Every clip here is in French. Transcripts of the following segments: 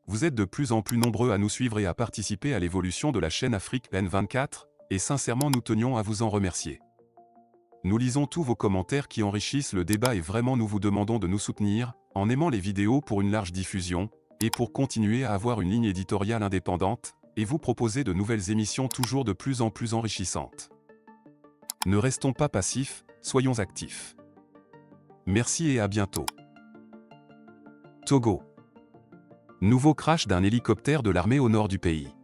Vous êtes de plus en plus nombreux à nous suivre et à participer à l'évolution de la chaîne Afrique N24, et sincèrement nous tenions à vous en remercier. Nous lisons tous vos commentaires qui enrichissent le débat et vraiment nous vous demandons de nous soutenir, en aimant les vidéos pour une large diffusion, et pour continuer à avoir une ligne éditoriale indépendante, et vous proposer de nouvelles émissions toujours de plus en plus enrichissantes. Ne restons pas passifs, soyons actifs. Merci et à bientôt. Togo. Nouveau crash d'un hélicoptère de l'armée au nord du pays.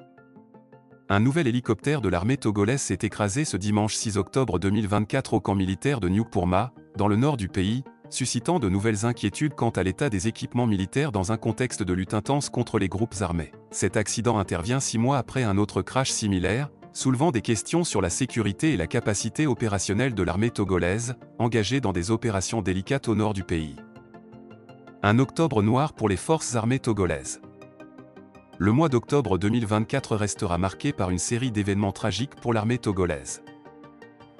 Un nouvel hélicoptère de l'armée togolaise s'est écrasé ce dimanche 6 octobre 2024 au camp militaire de Nyukpurma, dans le nord du pays, suscitant de nouvelles inquiétudes quant à l'état des équipements militaires dans un contexte de lutte intense contre les groupes armés. Cet accident intervient 6 mois après un autre crash similaire, soulevant des questions sur la sécurité et la capacité opérationnelle de l'armée togolaise, engagée dans des opérations délicates au nord du pays. Un octobre noir pour les forces armées togolaises. Le mois d'octobre 2024 restera marqué par une série d'événements tragiques pour l'armée togolaise.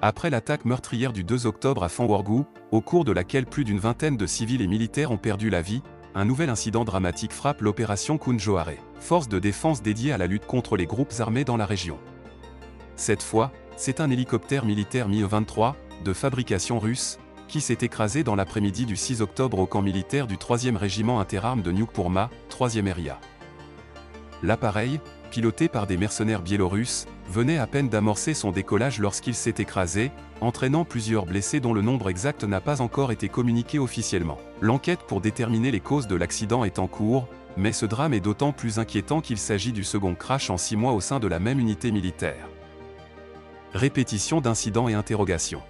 Après l'attaque meurtrière du 2 octobre à Fanworgou, au cours de laquelle plus d'une vingtaine de civils et militaires ont perdu la vie, un nouvel incident dramatique frappe l'opération Kunjoare, force de défense dédiée à la lutte contre les groupes armés dans la région. Cette fois, c'est un hélicoptère militaire Mi-23, de fabrication russe, qui s'est écrasé dans l'après-midi du 6 octobre au camp militaire du 3e régiment interarmes de Nyukpurma, 3e area. L'appareil, piloté par des mercenaires biélorusses, venait à peine d'amorcer son décollage lorsqu'il s'est écrasé, entraînant plusieurs blessés dont le nombre exact n'a pas encore été communiqué officiellement. L'enquête pour déterminer les causes de l'accident est en cours, mais ce drame est d'autant plus inquiétant qu'il s'agit du second crash en 6 mois au sein de la même unité militaire. Répétition d'incidents et interrogations.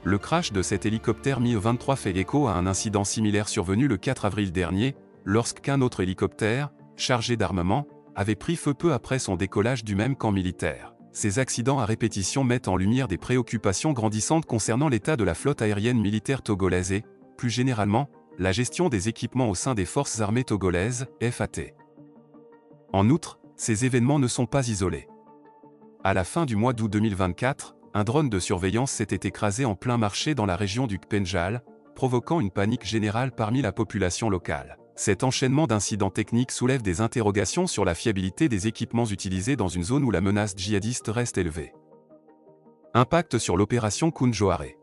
Le crash de cet hélicoptère Mi-23 fait écho à un incident similaire survenu le 4 avril dernier, lorsqu'un autre hélicoptère, chargé d'armement, avait pris feu peu après son décollage du même camp militaire. Ces accidents à répétition mettent en lumière des préoccupations grandissantes concernant l'état de la flotte aérienne militaire togolaise et, plus généralement, la gestion des équipements au sein des forces armées togolaises, FAT. En outre, ces événements ne sont pas isolés. À la fin du mois d'août 2024, un drone de surveillance s'était écrasé en plein marché dans la région du Kpenjal, provoquant une panique générale parmi la population locale. Cet enchaînement d'incidents techniques soulève des interrogations sur la fiabilité des équipements utilisés dans une zone où la menace djihadiste reste élevée. Impact sur l'opération Kunjoare.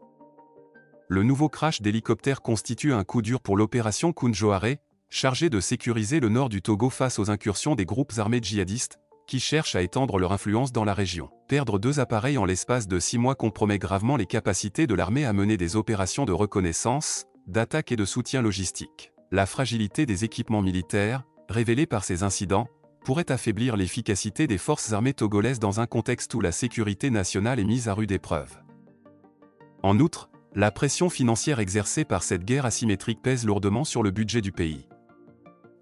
Le nouveau crash d'hélicoptère constitue un coup dur pour l'opération Kunjoare, chargée de sécuriser le nord du Togo face aux incursions des groupes armés djihadistes, qui cherchent à étendre leur influence dans la région. Perdre 2 appareils en l'espace de 6 mois compromet gravement les capacités de l'armée à mener des opérations de reconnaissance, d'attaque et de soutien logistique. La fragilité des équipements militaires, révélée par ces incidents, pourrait affaiblir l'efficacité des forces armées togolaises dans un contexte où la sécurité nationale est mise à rude épreuve. En outre, la pression financière exercée par cette guerre asymétrique pèse lourdement sur le budget du pays.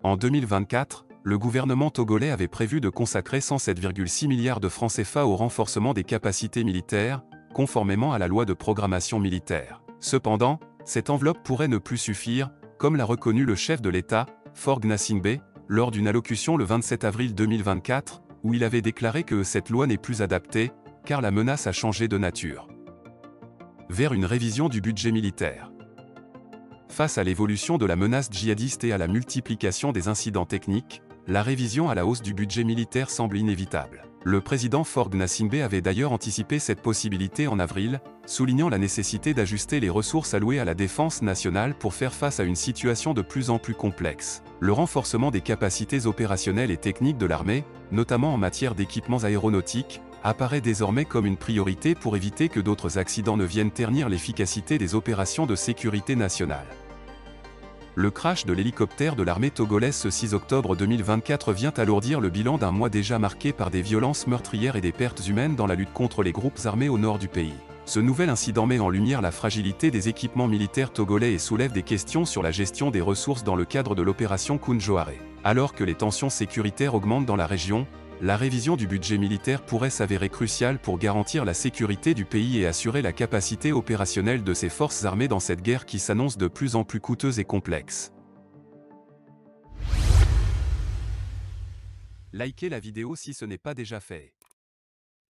En 2024, le gouvernement togolais avait prévu de consacrer 107,6 milliards de francs CFA au renforcement des capacités militaires, conformément à la loi de programmation militaire. Cependant, cette enveloppe pourrait ne plus suffire, comme l'a reconnu le chef de l'État, Faure Gnassingbé, lors d'une allocution le 27 avril 2024, où il avait déclaré que cette loi n'est plus adaptée, car la menace a changé de nature. Vers une révision du budget militaire. Face à l'évolution de la menace djihadiste et à la multiplication des incidents techniques, la révision à la hausse du budget militaire semble inévitable. Le président Faure Gnassingbé avait d'ailleurs anticipé cette possibilité en avril, soulignant la nécessité d'ajuster les ressources allouées à la défense nationale pour faire face à une situation de plus en plus complexe. Le renforcement des capacités opérationnelles et techniques de l'armée, notamment en matière d'équipements aéronautiques, apparaît désormais comme une priorité pour éviter que d'autres accidents ne viennent ternir l'efficacité des opérations de sécurité nationale. Le crash de l'hélicoptère de l'armée togolaise ce 6 octobre 2024 vient alourdir le bilan d'un mois déjà marqué par des violences meurtrières et des pertes humaines dans la lutte contre les groupes armés au nord du pays. Ce nouvel incident met en lumière la fragilité des équipements militaires togolais et soulève des questions sur la gestion des ressources dans le cadre de l'opération Kunjoare. Alors que les tensions sécuritaires augmentent dans la région, la révision du budget militaire pourrait s'avérer cruciale pour garantir la sécurité du pays et assurer la capacité opérationnelle de ses forces armées dans cette guerre qui s'annonce de plus en plus coûteuse et complexe. Likez la vidéo si ce n'est pas déjà fait.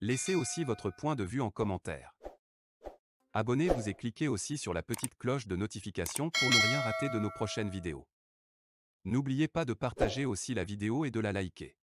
Laissez aussi votre point de vue en commentaire. Abonnez-vous et cliquez aussi sur la petite cloche de notification pour ne rien rater de nos prochaines vidéos. N'oubliez pas de partager aussi la vidéo et de la liker.